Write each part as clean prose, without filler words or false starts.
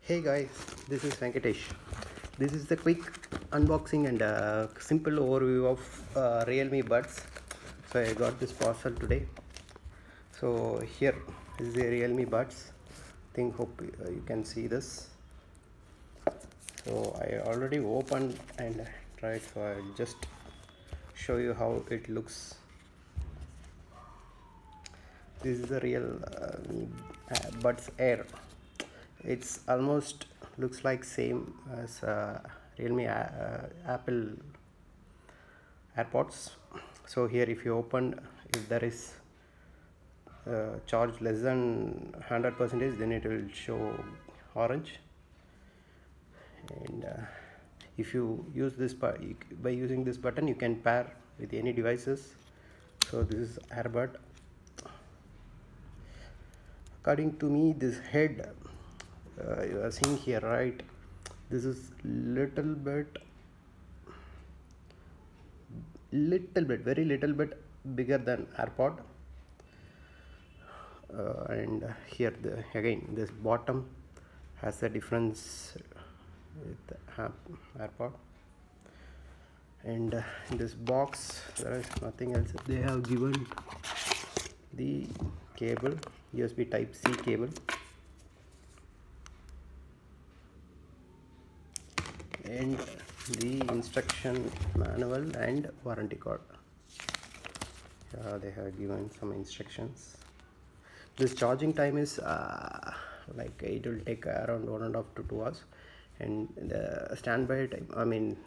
Hey guys, this is Venkatesh. This is the quick unboxing and simple overview of Realme Buds. So I got this parcel today. So here is the Realme Buds. Hope you can see this. So I already opened and tried. So I'll just show you how it looks. This is the real Buds Air. It's almost looks like same as Realme Apple AirPods. So here if you open, if there is charge less than 100%, then it will show orange. And if you use this by using this button, you can pair with any devices. So this is AirBud. According to me, this head you are seeing here, right? This is very little bit bigger than AirPod. And here again this bottom has a difference with AirPod. And in this box there is nothing else. They have given the cable, USB type C cable, and the instruction manual and warranty card. They have given some instructions. This charging time is like it will take around 1.5 to 2 hours, and the standby time, I mean,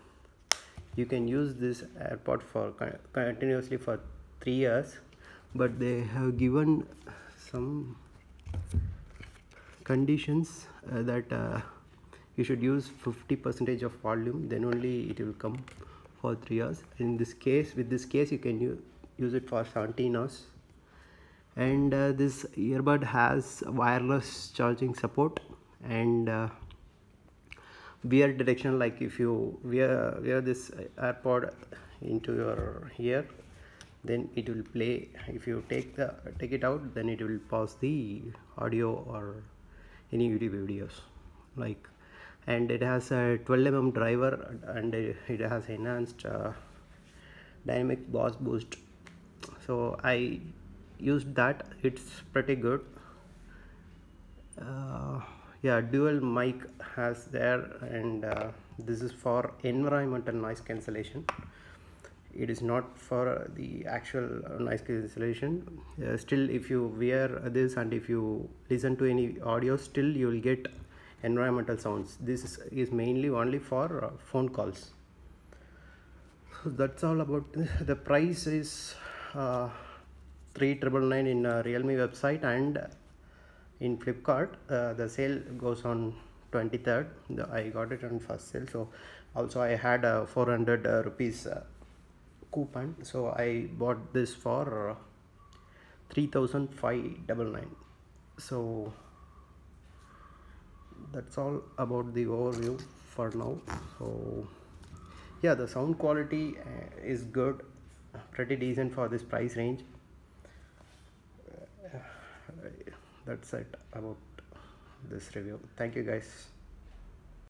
you can use this AirPod for continuously for 3 years, but they have given some conditions that you should use 50% of volume, then only it will come for 3 years. In this case, with this case, you can use it for 17 hours. And this earbud has wireless charging support and wear detection. Like if you wear this AirPod into your ear, then it will play. If you take it out, then it will pause the audio or any YouTube videos. Like, and it has a 12mm driver, and it has enhanced dynamic bass boost. So I used that. It's pretty good. Yeah, dual mic has there, and this is for environmental noise cancellation. It is not for the actual noise cancellation. Still, if you wear this and if you listen to any audio, still you will get environmental sounds. This is mainly only for phone calls. So that's all about this. The price is 3,999 in Realme website, and in Flipkart the sale goes on 23rd. I got it on first sale. So also I had a 400 rupees coupon, so I bought this for 3,599. So that's all about the overview for now. So yeah, the sound quality is good, pretty decent for this price range. That's it about this review. Thank you guys.